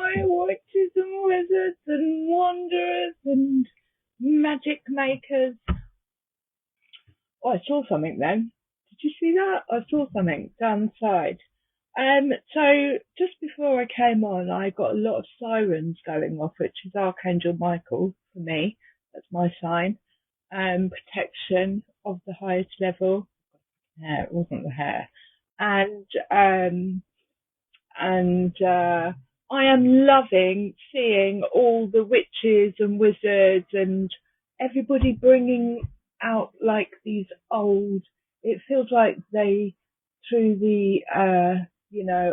my witches and wizards and wanderers and magic makers. Oh, I saw something then. Did you see that? I saw something down the side. So just before I came on, I got a lot of sirens going off, which is Archangel Michael for me. That's my sign. Protection of the highest level. Hair, it wasn't the hair. And I am loving seeing all the witches and wizards and everybody bringing out like these old. It feels like they, through the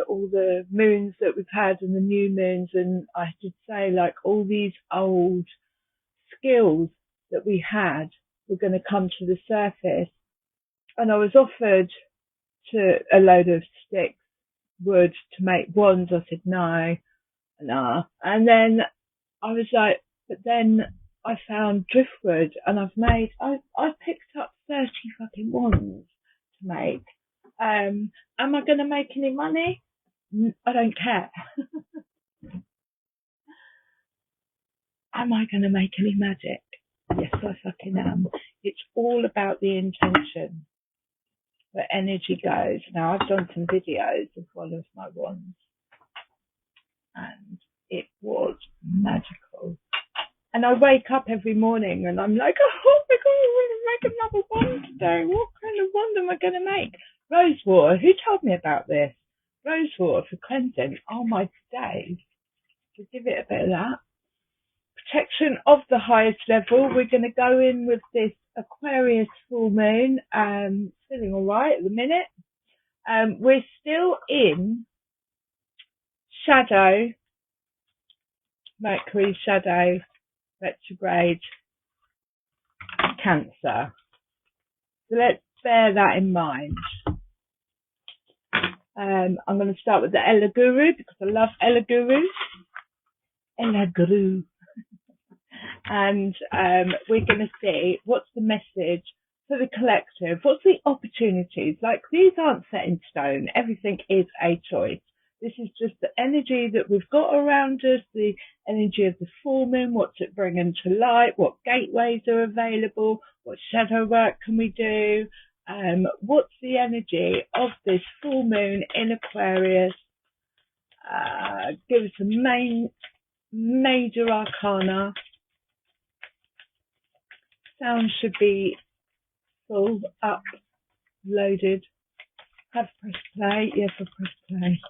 all the moons that we've had and the new moons, and I should say like all these old skills that we had were going to come to the surface. And I was offered a load of sticks, wood to make wands. I said no. And then I was like, but then I found driftwood, and I picked up 30 fucking wands to make. Am I going to make any money? I don't care. Am I going to make any magic? Yes, I fucking am. It's all about the intention, where energy goes. Now, I've done some videos of one of my wands, and it was magical. And I wake up every morning and I'm like, oh my God, I'm going to make another wand today. What kind of wand am I going to make? Rose water. Who told me about this? Rose water for cleansing. Oh my days. So give it a bit of that. Protection of the highest level. We're going to go in with this Aquarius full moon. Feeling all right at the minute. We're still in shadow, Mercury shadow, retrograde, Cancer. So let's bear that in mind. I'm going to start with the Ella Guru because I love Ella Guru. Ella Guru. And we're going to see what's the message for the collective. What's the opportunities? Like, these aren't set in stone. Everything is a choice. This is just the energy that we've got around us, the energy of the full moon. What's it bringing to light? What gateways are available? What shadow work can we do? What's the energy of this full moon in Aquarius? Give us a major arcana. Sound should be full up, loaded. Have press play. Yes, I've pressed play.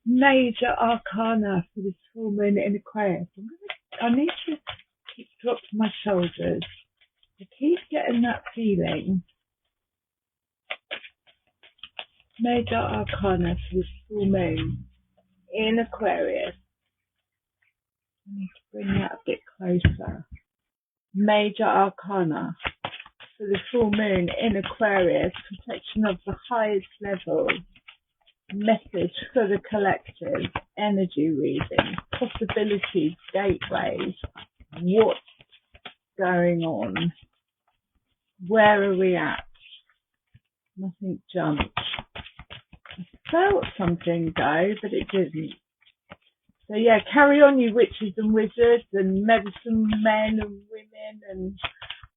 Major arcana for this full moon in Aquarius. I need to keep dropping my shoulders. I keep getting that feeling. Major arcana for this full moon in Aquarius. I need to bring that a bit closer. Major arcana for the full moon in Aquarius. Protection of the highest level. Message for the collective. Energy reading. Possibilities. Gateways. What's going on? Where are we at? Nothing jumped. I felt something go, but it didn't. So yeah, carry on, you witches and wizards and medicine men and women, and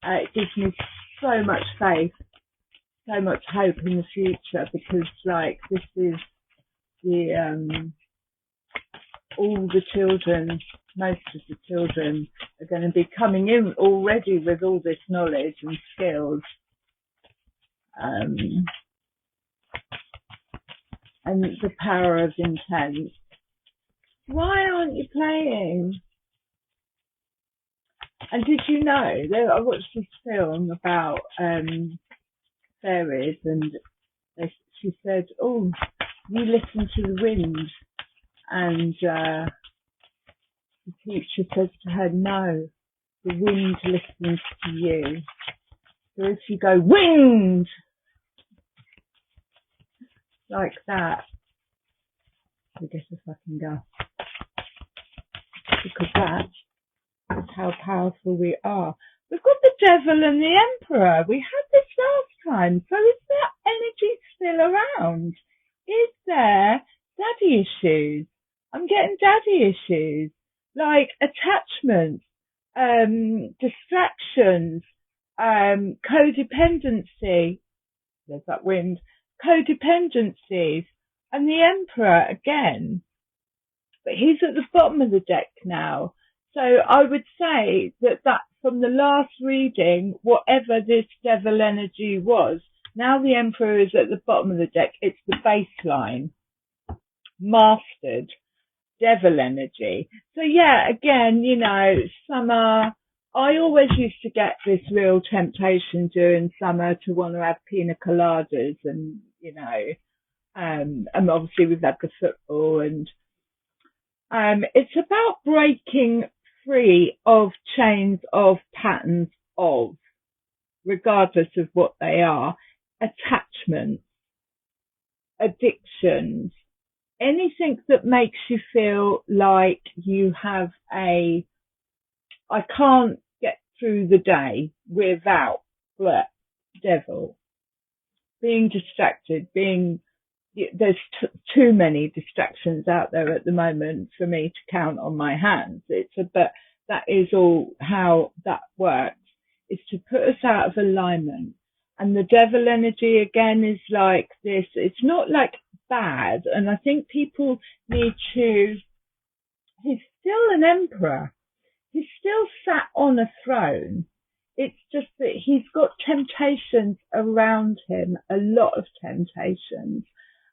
it gives me so much faith, so much hope in the future, because like this is the all the children, most of the children are going to be coming in already with all this knowledge and skills, and the power of intent. Why aren't you playing? And did you know, I watched this film about fairies, and she said, oh, you listen to the wind. And the teacher says to her, no, the wind listens to you. So if you go, wind, like that, you get a fucking gust. Because that is how powerful we are. We've got the devil and the emperor. We had this last time. So is that energy still around? Is there daddy issues. I'm getting daddy issues, like attachments, distractions, codependency. There's that wind. Codependencies. And the Emperor again. But he's at the bottom of the deck now. So I would say that from the last reading, whatever this devil energy was, now the Emperor is at the bottom of the deck. It's the baseline. Mastered devil energy. So yeah, again, summer, I always used to get this real temptation during summer to want to have pina coladas and, and obviously we've had the football and, it's about breaking free of chains of patterns of, regardless of what they are, attachments, addictions, anything that makes you feel like you have I can't get through the day without devil, being distracted, there's too many distractions out there at the moment for me to count on my hands. But that is all how that works, is to put us out of alignment. And the devil energy again is like this. It's not like bad. And I think people need to, he's still an emperor. He's still sat on a throne. It's just that he's got temptations around him, a lot of temptations.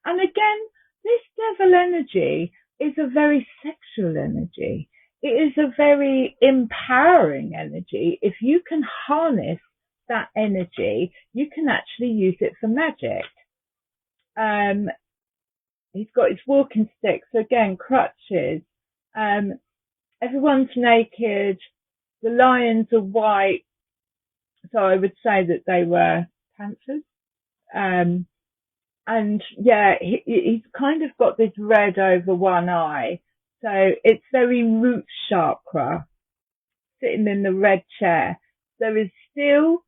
And again, this devil energy is a very sexual energy. It is a very empowering energy. If you can harness that energy, you can actually use it for magic. He's got his walking stick, so again, crutches. Everyone's naked. The lions are white, so I would say that they were panthers. And yeah, he's kind of got this red over one eye. So it's very root chakra, sitting in the red chair. There is still,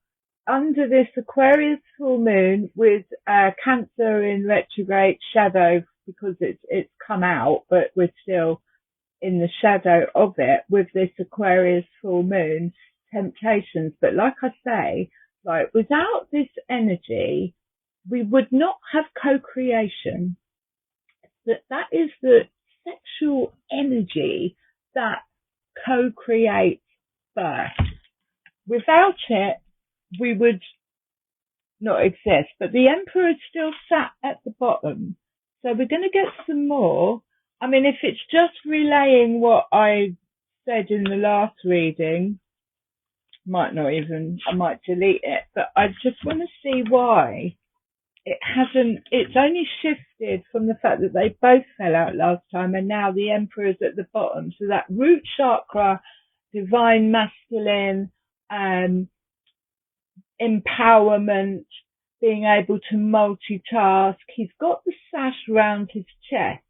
under this Aquarius full moon with Cancer in retrograde shadow, because it's come out, but we're still in the shadow of it with this Aquarius full moon, temptations. But like I say, like without this energy, we would not have co-creation. That is the sexual energy that co-creates birth. Without it, we would not exist. But the Emperor is still sat at the bottom. So we're going to get some more. I mean, if it's just relaying what I said in the last reading, I might delete it. But I just want to see why it's only shifted from the fact that they both fell out last time and now the Emperor is at the bottom. So that root chakra, divine masculine, empowerment, being able to multitask. He's got the sash around his chest.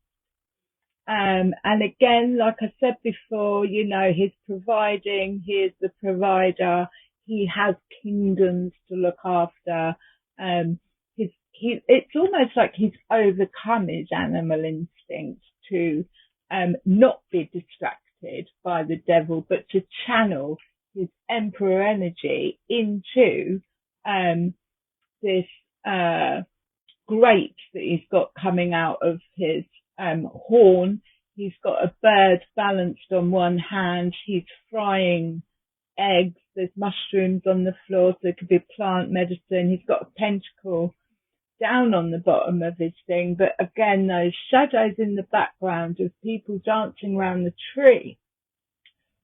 And again, like I said before, he's providing, he is the provider. He has kingdoms to look after. It's almost like he's overcome his animal instinct to not be distracted by the devil, but to channel his emperor energy into this grate that he's got coming out of his horn. He's got a bird balanced on one hand. He's frying eggs. There's mushrooms on the floor, so it could be plant medicine. He's got a pentacle down on the bottom of his thing. But again, those shadows in the background of people dancing around the tree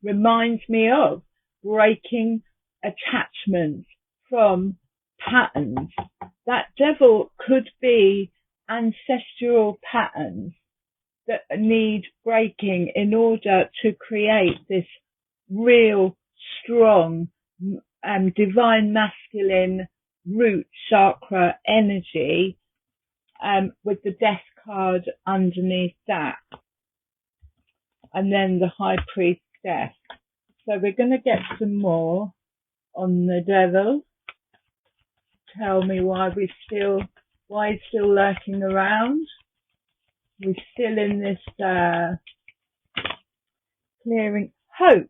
reminds me of breaking attachments from patterns. That devil could be ancestral patterns that need breaking in order to create this real strong divine masculine root chakra energy, with the death card underneath that, and then the high priestess. So we're going to get some more on the devil. Tell me why he's still lurking around. we're still in this clearing. Hope.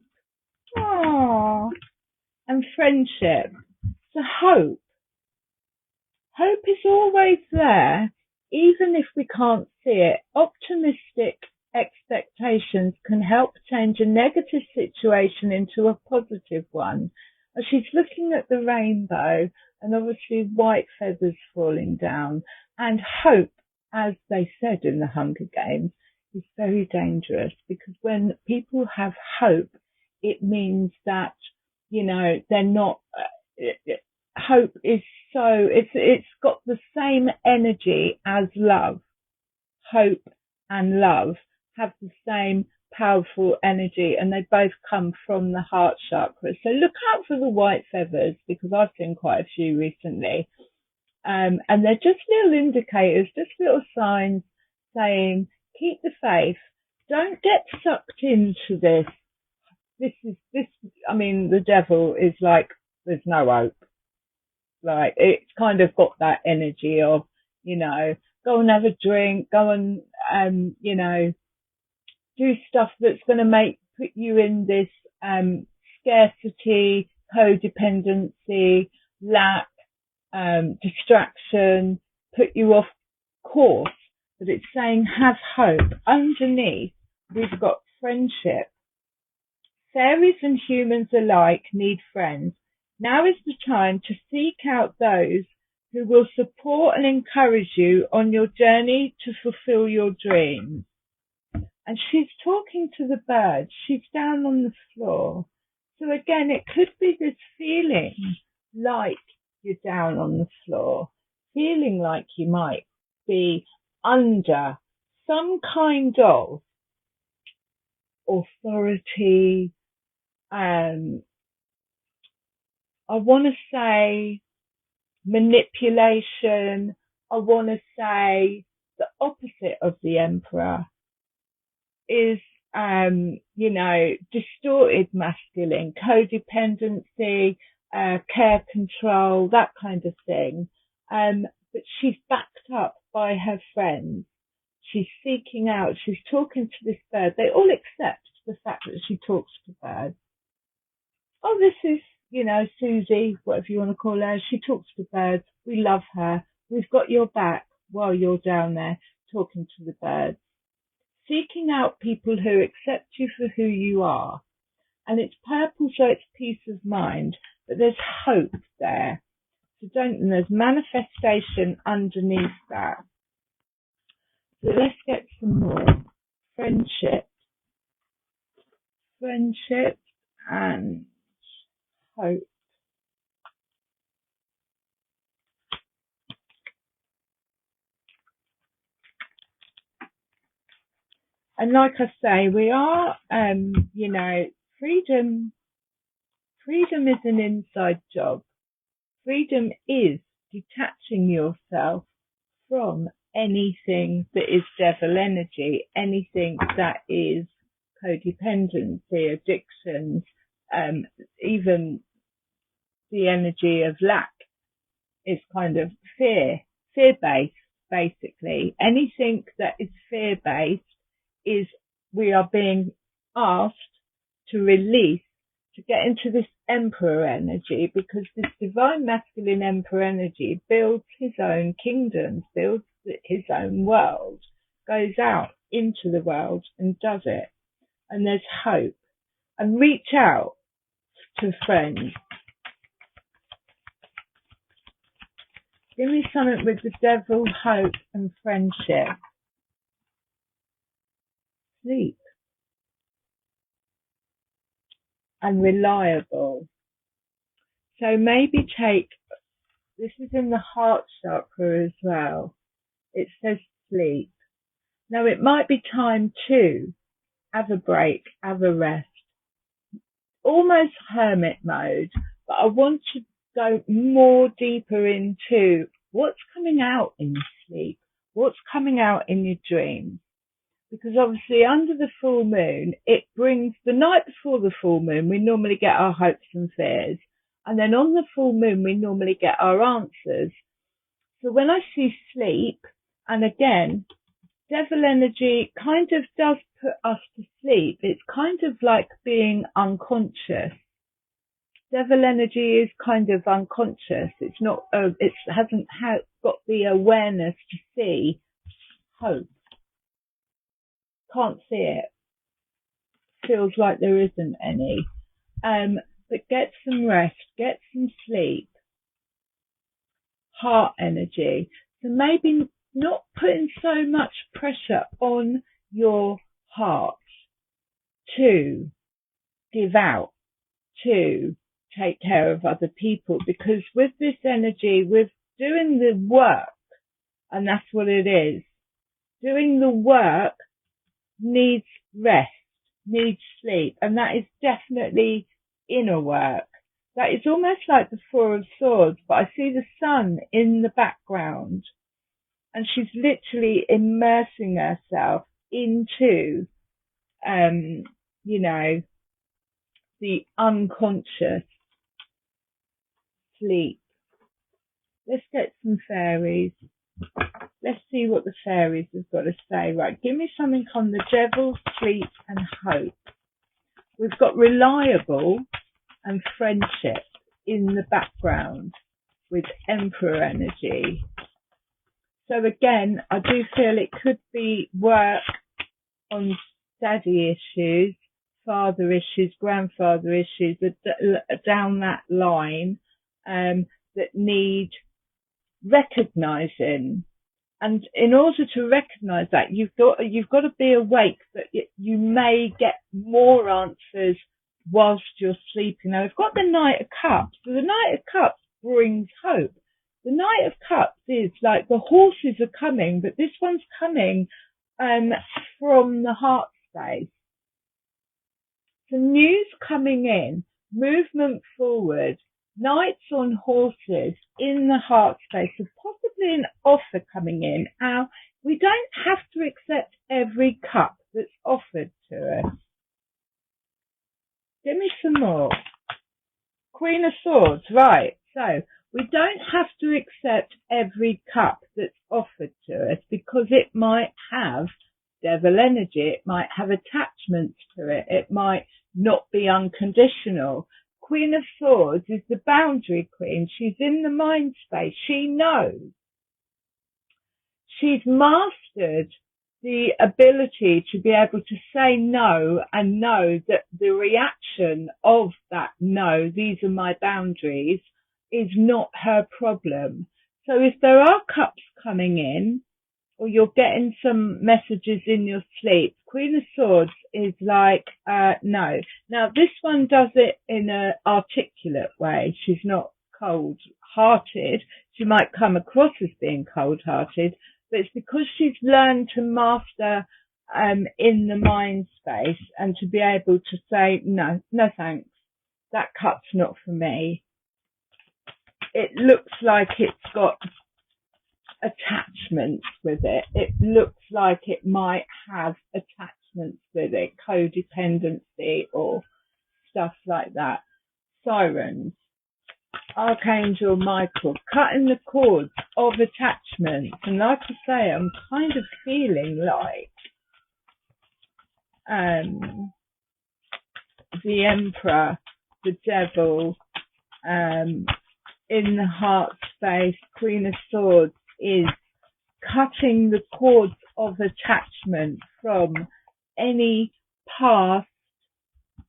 Aww. And friendship. So hope. Hope is always there, even if we can't see it. Optimistic expectations can help change a negative situation into a positive one. And she's looking at the rainbow and obviously white feathers falling down. And hope, as they said in the Hunger Games, is very dangerous, because when people have hope, it means that, they're not, hope is it's got the same energy as love. Hope and love have the same powerful energy, and they both come from the heart chakra. So look out for the white feathers, because I've seen quite a few recently. And they're just little indicators, just little signs saying, keep the faith. Don't get sucked into this. The devil is like, there's no hope. Like, it's kind of got that energy of, go and have a drink, go and, do stuff that's going to put you in this scarcity, codependency, lack, distraction, put you off course. But it's saying have hope. Underneath, we've got friendship. Fairies and humans alike need friends. Now is the time to seek out those who will support and encourage you on your journey to fulfill your dreams. And she's talking to the birds. She's down on the floor. So again, it could be this feeling like you're down on the floor, feeling like you might be under some kind of authority. I want to say manipulation. I want to say the opposite of the emperor is, distorted masculine, codependency, care control, that kind of thing. But she's backed up by her friends. She's seeking out, she's talking to this bird. They all accept the fact that she talks to birds. Oh, this is, Susie, whatever you want to call her. She talks to birds. We love her. We've got your back while you're down there talking to the birds. Seeking out people who accept you for who you are. And it's purple, so it's peace of mind. But there's hope there. So there's manifestation underneath that. So let's get some more. Friendship and hope. And like I say, we are, freedom is an inside job. Freedom is detaching yourself from anything that is devil energy, anything that is codependency, addictions, even the energy of lack is kind of fear-based, basically. Anything that is fear-based is we are being asked to release, to get into this emperor energy, because this divine masculine emperor energy builds his own kingdoms, builds his own world, goes out into the world and does it. And there's hope. And reach out to friends. Give me something with the devil, hope and friendship. Sleep. And reliable. So maybe this is in the heart chakra as well. It says sleep. Now it might be time to have a break, have a rest. Almost hermit mode, but I want to go more deeper into what's coming out in your sleep, what's coming out in your dreams. Because obviously under the full moon, it brings, the night before the full moon, we normally get our hopes and fears. And then on the full moon, we normally get our answers. So when I see sleep, and again, devil energy kind of does put us to sleep. It's kind of like being unconscious. Devil energy is kind of unconscious. It's not, it hasn't got the awareness to see hope. Can't see it. Feels like there isn't any. But get some rest, get some sleep. Heart energy. So maybe not putting so much pressure on your heart to give out, to take care of other people, because with this energy, with doing the work, and that's what it is, doing the work needs rest, needs sleep, and that is definitely inner work. That is almost like the Four of Swords, but I see the sun in the background, and she's literally immersing herself into, you know, the unconscious sleep. Let's get some fairies. Let's see what the fairies have got to say. Right, give me something on the devil, sleep, and hope. We've got reliable and friendship in the background with Emperor energy. So again, I do feel it could be work on daddy issues, father issues, grandfather issues down that line that need recognizing. And in order to recognize that, you've got to be awake that you may get more answers whilst you're sleeping. Now, we've got the Knight of Cups. So the Knight of Cups brings hope. The Knight of Cups is like the horses are coming, but this one's coming from the heart space. So news coming in, movement forward, knights on horses in the heart space, so possibly an offer coming in. Now, we don't have to accept every cup that's offered to us. Give me some more. Queen of Swords, right. So, we don't have to accept every cup that's offered to us because it might have devil energy. It might have attachments to it. It might not be unconditional. Queen of Swords is the boundary queen. She's in the mind space. She knows. She's mastered the ability to be able to say no and know that the reaction of that no, these are my boundaries, is not her problem. So if there are cups coming in, or you're getting some messages in your sleep, Queen of Swords is like, no. Now, this one does it in an articulate way. She's not cold-hearted. She might come across as being cold-hearted, but it's because she's learned to master in the mind space and to be able to say, no thanks. That cup's not for me. It looks like it's got attachments with it. It looks like it might have attachments with it, codependency or stuff like that. Sirens, Archangel Michael, cutting the cords of attachments. And like I say, I'm kind of feeling like the Emperor, the Devil, in the heart space, Queen of Swords is cutting the cords of attachment from any past,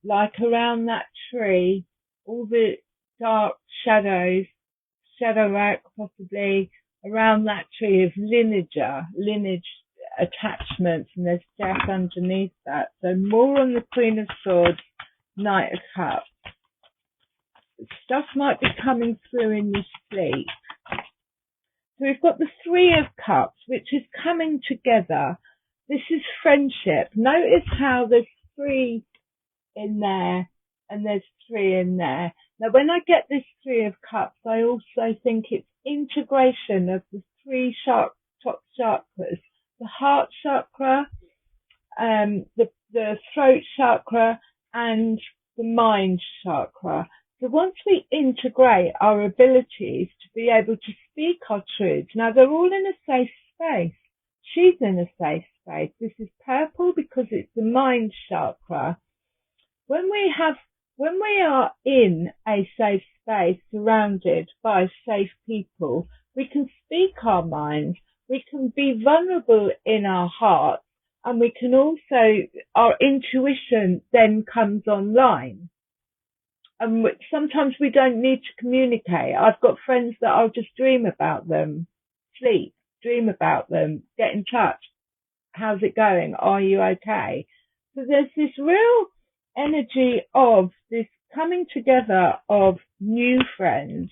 like around that tree, all the dark shadows, shadow work possibly around that tree of lineage attachments, and there's death underneath that. So more on the Queen of Swords, Knight of Cups. Stuff might be coming through in your sleep. So we've got the Three of Cups, which is coming together. This is friendship. Notice how there's 3 in there and there's 3 in there. Now, when I get this Three of Cups, I also think it's integration of the 3 top chakras. The heart chakra, the throat chakra, and the mind chakra. So once we integrate our abilities to be able to speak our truths, now they're all in a safe space. she's in a safe space. This is purple because it's the mind chakra. When we are in a safe space surrounded by safe people, we can speak our minds, we can be vulnerable in our hearts, and we can also, our intuition then comes online. And sometimes we don't need to communicate. I've got friends that I'll just dream about them, sleep, dream about them, get in touch. How's it going? Are you okay? So there's this real energy of this coming together of new friends,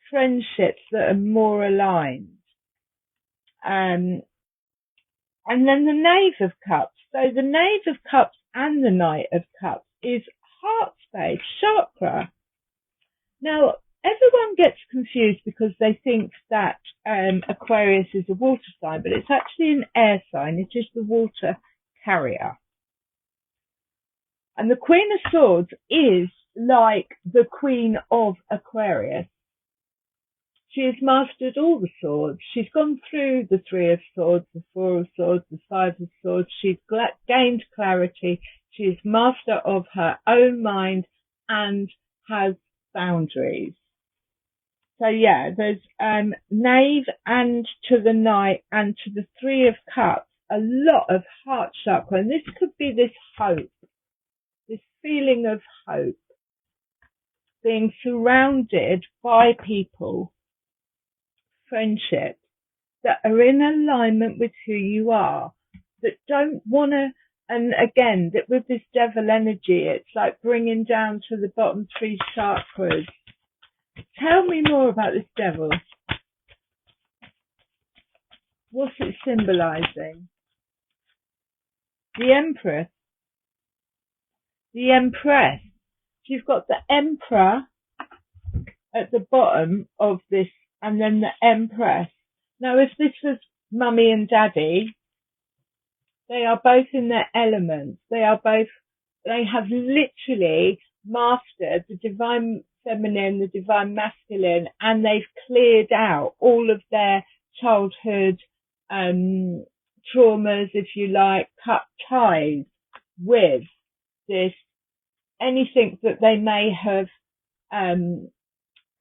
friendships that are more aligned. And then the Knave of Cups. So the Knave of Cups and the Knight of Cups is heart space, chakra. Now, everyone gets confused because they think that Aquarius is a water sign, but it's actually an air sign. It is the water carrier. And the Queen of Swords is like the Queen of Aquarius. She has mastered all the swords. She's gone through the Three of Swords, the Four of Swords, the Five of Swords. She's gained clarity. She is master of her own mind and has boundaries. So yeah, there's Knave and to the Knight and to the Three of Cups, a lot of heart chakra. And this could be this hope, this feeling of hope, being surrounded by people, friendships that are in alignment with who you are, that don't want to, and again, that with this devil energy, it's like bringing down to the bottom three chakras. Tell me more about this devil. What's it symbolizing? The Empress. The Empress. You've got the Emperor at the bottom of this, and then the Empress. Now, if this was Mummy and Daddy, they are both in their elements. They have literally mastered the divine feminine, the divine masculine, and they've cleared out all of their childhood traumas, if you like, cut ties with this, anything that they may have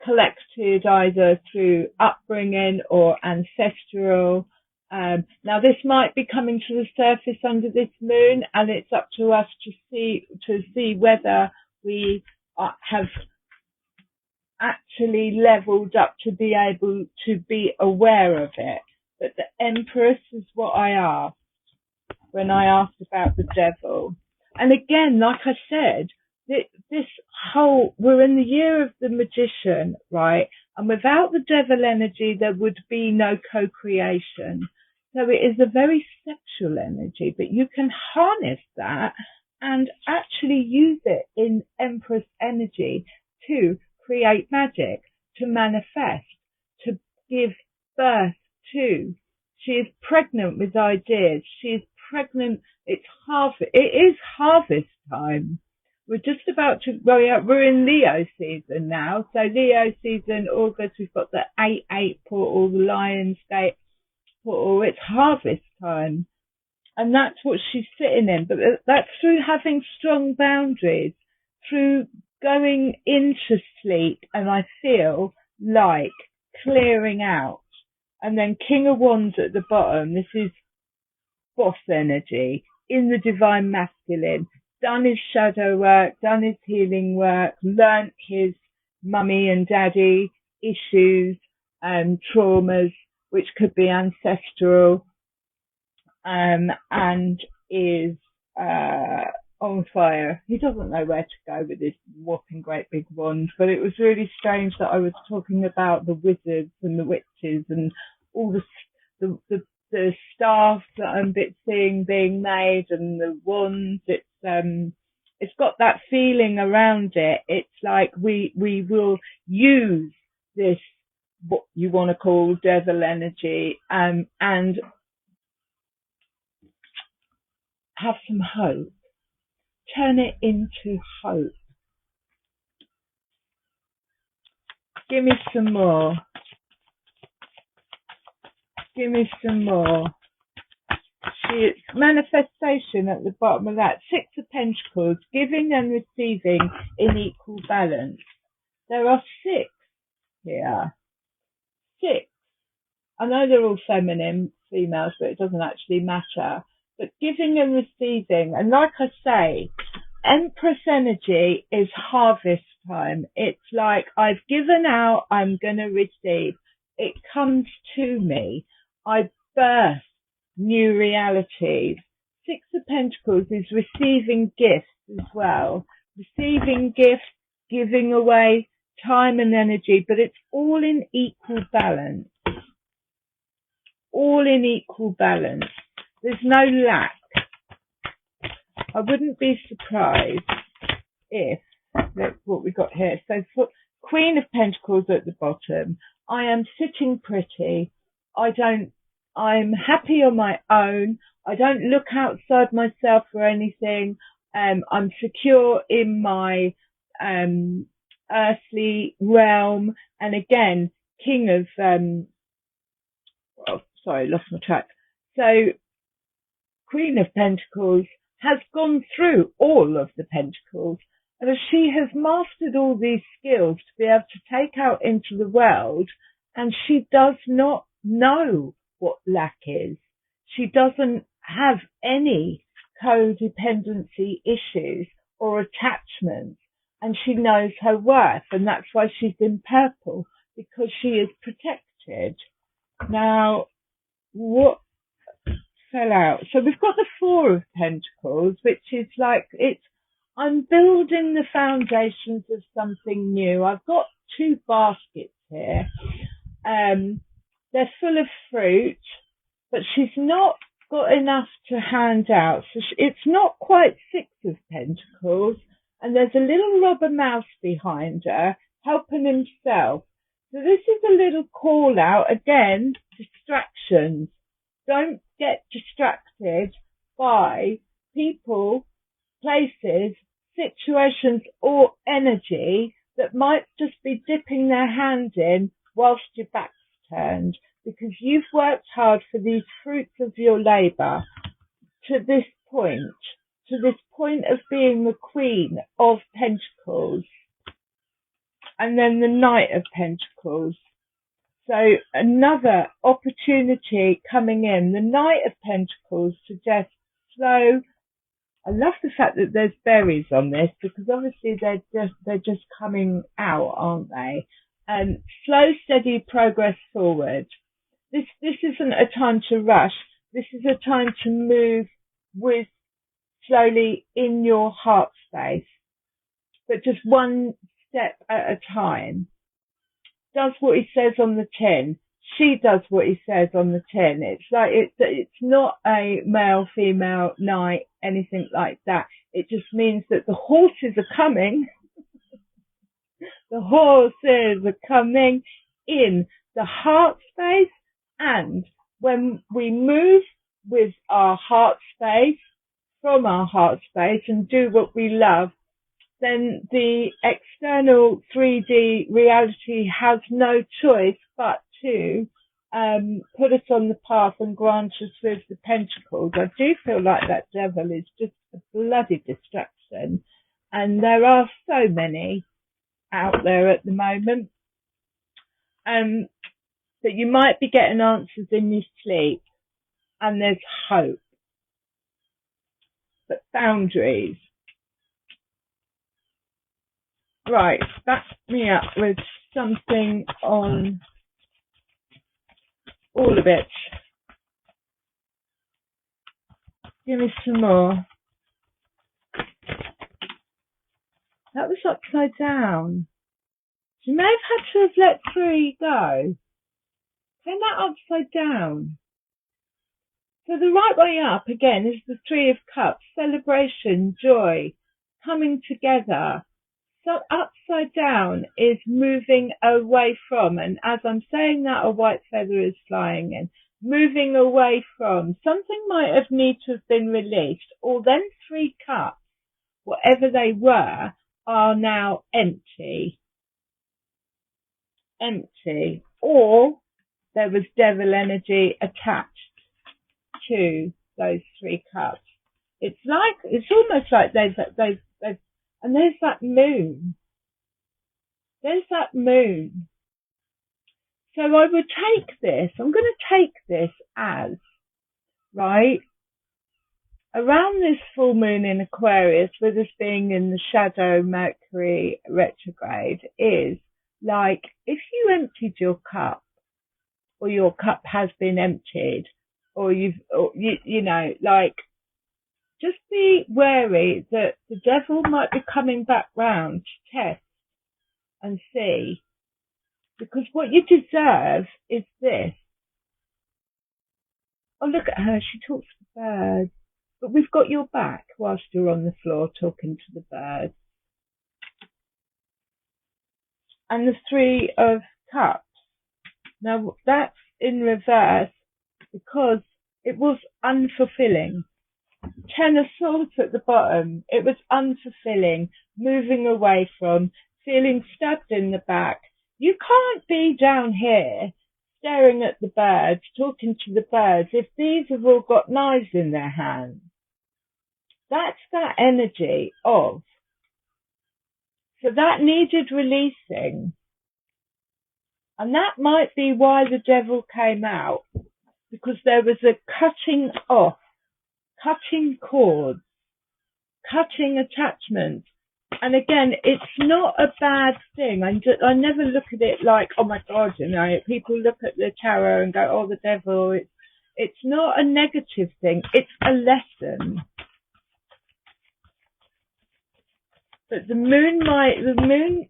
collected either through upbringing or ancestral. Now this might be coming to the surface under this moon, and it's up to us to see whether we have actually leveled up to be able to be aware of it. But the Empress is what I asked when I asked about the devil. And again, like I said, this whole, we're in the year of the magician, right? And without the devil energy, there would be no co-creation. So it is a very sexual energy, but you can harness that and actually use it in Empress energy to create magic, to manifest, to give birth to. She is pregnant with ideas. She is pregnant. It is harvest time. We're just about to, we're in Leo season now. So Leo season, August, we've got the 8-8 portal, the Lion's Gate portal. It's harvest time. And that's what she's sitting in. But that's through having strong boundaries, through going into sleep, and I feel like clearing out. And then King of Wands at the bottom. This is boss energy in the divine masculine. Done his shadow work, done his healing work, learnt his mummy and daddy issues and traumas, which could be ancestral, and is on fire. He doesn't know where to go with this whopping great big wand, but it was really strange that I was talking about the wizards and the witches and all the staff that I'm seeing being made and the wands. It's got that feeling around it. It's like we will use this, what you want to call devil energy, and have some hope. Turn it into hope. Give me some more. Give me some more. it's manifestation at the bottom of that. Six of Pentacles, giving and receiving in equal balance. There are six here. Six. I know they're all feminine, females, but it doesn't actually matter. But giving and receiving, and like I say, Empress energy is harvest time. It's like I've given out, I'm going to receive. It comes to me. I birth new realities. Six of Pentacles is receiving gifts as well. Receiving gifts, giving away time and energy, but it's all in equal balance. All in equal balance. There's no lack. I wouldn't be surprised if, look what we got here. So for Queen of Pentacles at the bottom, I am sitting pretty. I'm happy on my own. I don't look outside myself for anything. I'm secure in my earthly realm. And again, King of, lost my track. So Queen of Pentacles has gone through all of the Pentacles, and she has mastered all these skills to be able to take out into the world, and she does not know what lack is. She doesn't have any codependency issues or attachments, and she knows her worth, and that's why she's in purple, because she is protected. Now, what fell out? So we've got the Four of Pentacles, which is like, I'm building the foundations of something new. I've got two baskets here. They're full of fruit, but she's not got enough to hand out. So it's not quite Six of Pentacles, and there's a little robber mouse behind her helping himself. So this is a little call out, again, distractions. Don't get distracted by people, places, situations, or energy that might just be dipping their hand in whilst your back's turned, because you've worked hard for these fruits of your labour to this point of being the Queen of Pentacles, and then the Knight of Pentacles. So another opportunity coming in. The Knight of Pentacles suggests slow. I love the fact that there's berries on this, because obviously they're just coming out, aren't they? Slow, steady progress forward. This isn't a time to rush. This is a time to move with slowly in your heart space, but just one step at a time. Does what he says on the tin. She does what he says on the tin. It's like it's not a male, female, night, anything like that. It just means that the horses are coming. The horses are coming in the heart space, and when we move with our heart space, from our heart space, and do what we love, then the external 3D reality has no choice but to put us on the path and grant us with the Pentacles. I do feel like that devil is just a bloody distraction, and there are so many out there at the moment, that you might be getting answers in your sleep, and there's hope, but boundaries. Right, back me up with something on all of it. Give me some more. That was upside down. You may have had to have let 3 go. Turn that upside down. So the right way up, again, is the 3 of Cups. Celebration, joy, coming together. So upside down is moving away from, and as I'm saying that, a white feather is flying in. Moving away from. Something might have need to have been released, or then 3 cups, whatever they were, are now empty. Empty. Or there was devil energy attached to those 3 cups. It's almost like they've, and there's that moon. There's that moon. So I would take this, I'm going to take this as, right, around this full moon in Aquarius, with us being in the shadow Mercury retrograde, is like if you emptied your cup, or your cup has been emptied, or you know, like, just be wary that the devil might be coming back round to test and see. Because what you deserve is this. Oh, look at her. She talks to the birds. But we've got your back whilst you're on the floor talking to the birds. And the 3 of Cups. Now, that's in reverse because it was unfulfilling. 10 of Swords at the bottom. It was unfulfilling, moving away from, feeling stabbed in the back. You can't be down here staring at the birds, talking to the birds, if these have all got knives in their hands. That's that energy of. So that needed releasing. And that might be why the devil came out, because there was a cutting off, cutting cords, cutting attachments. And again, it's not a bad thing. I never look at it like, oh my God, you know, people look at the tarot and go, oh, the devil. It's not a negative thing. It's a lesson. But the moon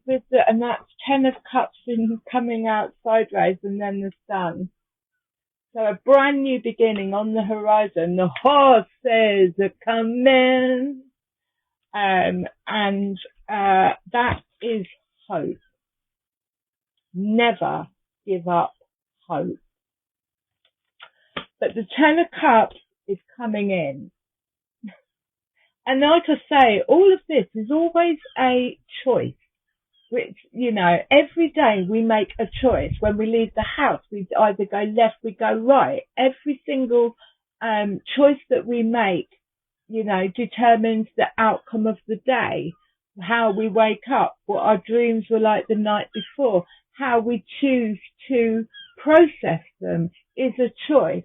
with and that's 10 of Cups coming out sideways, and then the sun. So a brand new beginning on the horizon. The horses are coming. And that is hope. Never give up hope. But the 10 of Cups is coming in. And like I say, all of this is always a choice. Which, you know, every day we make a choice. When we leave the house, we either go left, we go right. Every single choice that we make, you know, determines the outcome of the day. How we wake up, what our dreams were like the night before, how we choose to process them is a choice.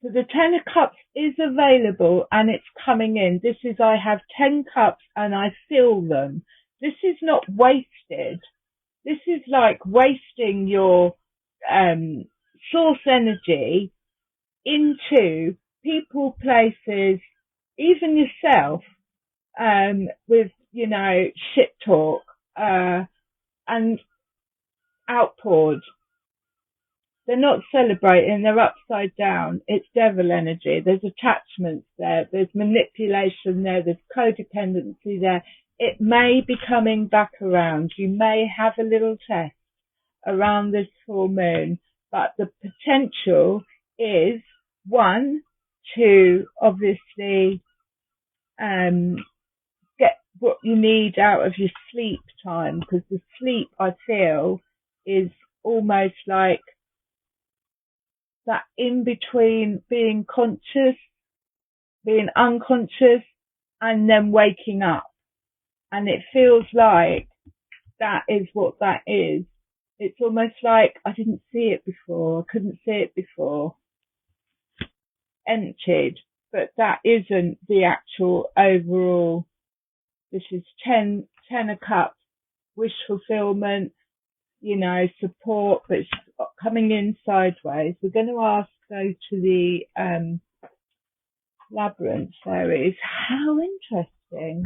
So the 10 of Cups is available and it's coming in. This is, I have 10 cups and I fill them. This is not wasted. This is like wasting your source energy into people, places, even yourself, with, you know, shit talk, and outpoured. They're not celebrating, they're upside down. It's devil energy. There's attachments there. There's manipulation there. There's codependency there. It may be coming back around. You may have a little test around this full moon, but the potential is, 1, to obviously get what you need out of your sleep time, because the sleep, I feel, is almost like that in between being conscious, being unconscious, and then waking up. And it feels like that is what that is. It's almost like I didn't see it before, I couldn't see it before. Emptied, but that isn't the actual overall. This is 10 of Cups, wish fulfillment, you know, support, but it's coming in sideways. We're going to go to the Labyrinth series. How interesting.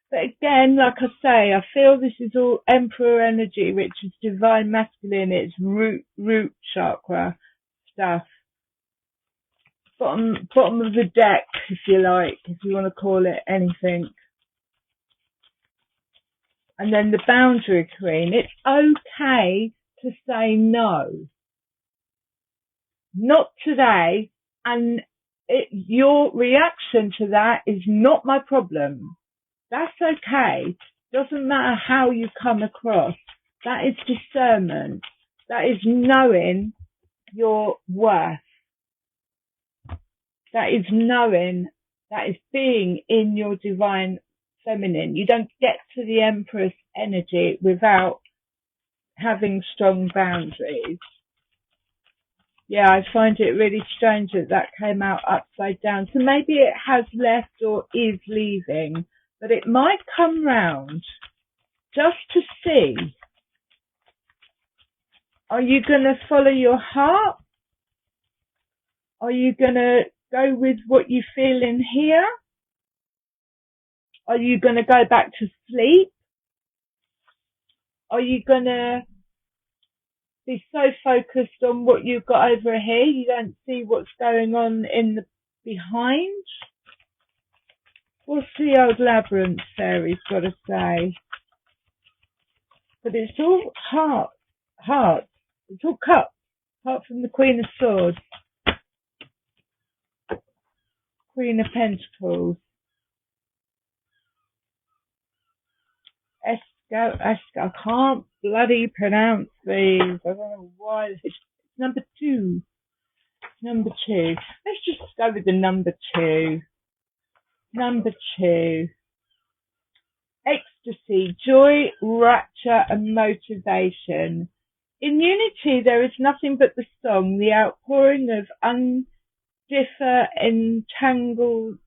But again, like I say, I feel this is all Emperor energy, which is divine masculine. It's root chakra stuff. Bottom of the deck, if you like, if you want to call it anything. And then the Boundary Queen. It's okay to say no. Not today. And your reaction to that is not my problem. That's okay. Doesn't matter how you come across. That is discernment. That is knowing your worth. That is knowing, that is being in your divine feminine. You don't get to the Empress energy without having strong boundaries. Yeah, I find it really strange that that came out upside down. So maybe it has left or is leaving, but it might come round just to see. Are you going to follow your heart? Are you going to go with what you feel in here? Are you going to go back to sleep? Are you going to be so focused on what you've got over here you don't see what's going on in the behind? What's the old labyrinth fairy's got to say? But it's all heart. It's all cups, apart from the Queen of Swords, Queen of Pentacles. I can't bloody pronounce these. I don't know why. It's number 2. Number 2. Let's just go with the number 2. Number 2. Ecstasy, joy, rapture, and motivation. In unity, there is nothing but the song, the outpouring of entangled,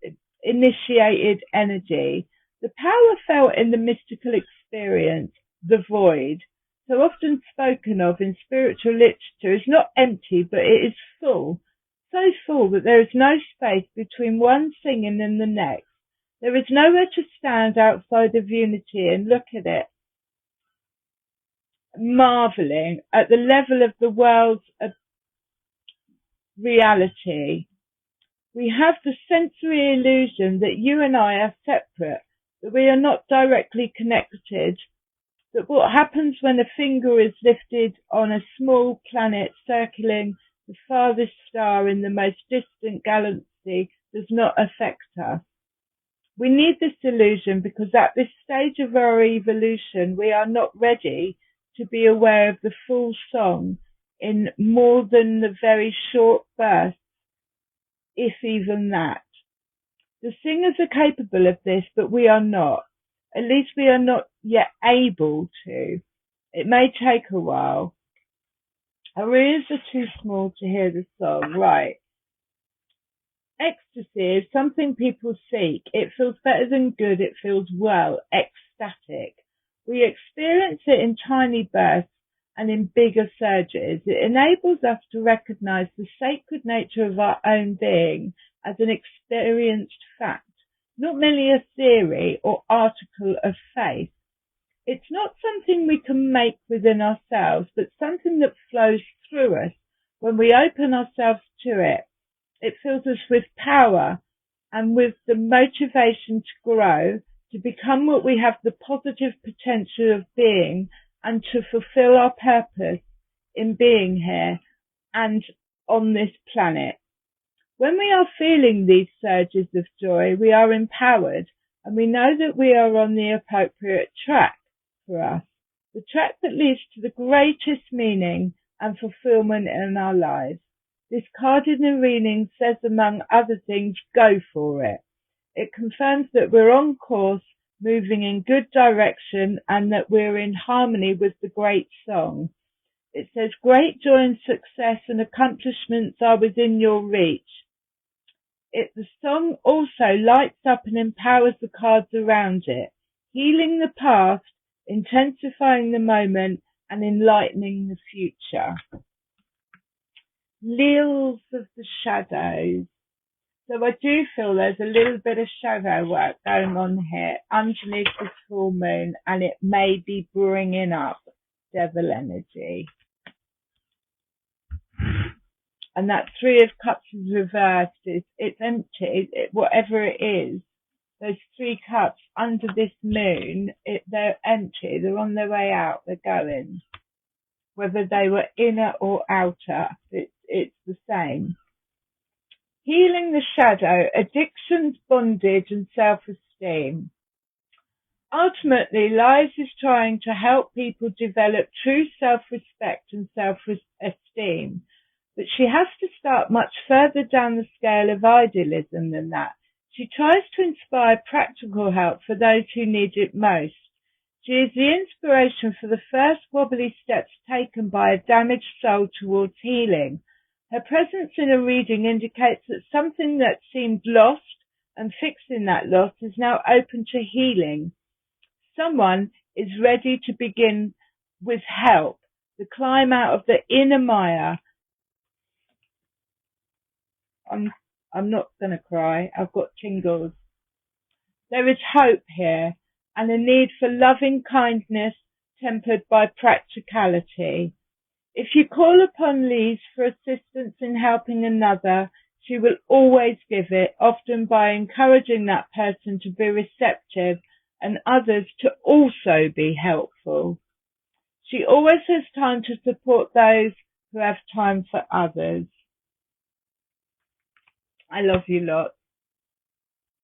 initiated energy. The power felt in the mystical experience, the void, so often spoken of in spiritual literature, is not empty, but it is full, so full that there is no space between one singing and the next. There is nowhere to stand outside of unity and look at it, marveling at the level of the world's reality. We have the sensory illusion that you and I are separate, that we are not directly connected, that what happens when a finger is lifted on a small planet circling the farthest star in the most distant galaxy does not affect us. We need this illusion because at this stage of our evolution, we are not ready to be aware of the full song in more than the very short bursts, if even that. The singers are capable of this, but we are not. At least we are not yet able to. It may take a while. Our ears are too small to hear the song. Right. Ecstasy is something people seek. It feels better than good. It feels well, ecstatic. We experience it in tiny bursts and in bigger surges. It enables us to recognize the sacred nature of our own being as an experienced fact, not merely a theory or article of faith. It's not something we can make within ourselves, but something that flows through us when we open ourselves to it. It fills us with power and with the motivation to grow, to become what we have the positive potential of being, and to fulfill our purpose in being here and on this planet. When we are feeling these surges of joy, we are empowered and we know that we are on the appropriate track for us, the track that leads to the greatest meaning and fulfillment in our lives. This card in the reading says, among other things, go for it. It confirms that we're on course, moving in good direction, and that we're in harmony with the great song. It says, great joy and success and accomplishments are within your reach. The song also lights up and empowers the cards around it, healing the past, intensifying the moment, and enlightening the future. Lilies of the shadows. So I do feel there's a little bit of shadow work going on here underneath this full moon, and it may be bringing up devil energy. And that 3 of Cups is reversed. It's empty. Whatever it is, those 3 cups under this moon, they're empty. They're on their way out. They're going. Whether they were inner or outer, it's the same. Healing the shadow, addictions, bondage, and self-esteem. Ultimately, Lies is trying to help people develop true self-respect and self-esteem. But she has to start much further down the scale of idealism than that. She tries to inspire practical help for those who need it most. She is the inspiration for the first wobbly steps taken by a damaged soul towards healing. Her presence in a reading indicates that something that seemed lost and fixing that loss is now open to healing. Someone is ready to begin with help, to climb out of the inner mire. I'm not going to cry. I've got tingles. There is hope here and a need for loving kindness tempered by practicality. If you call upon Lise for assistance in helping another, she will always give it, often by encouraging that person to be receptive and others to also be helpful. She always has time to support those who have time for others. I love you lots.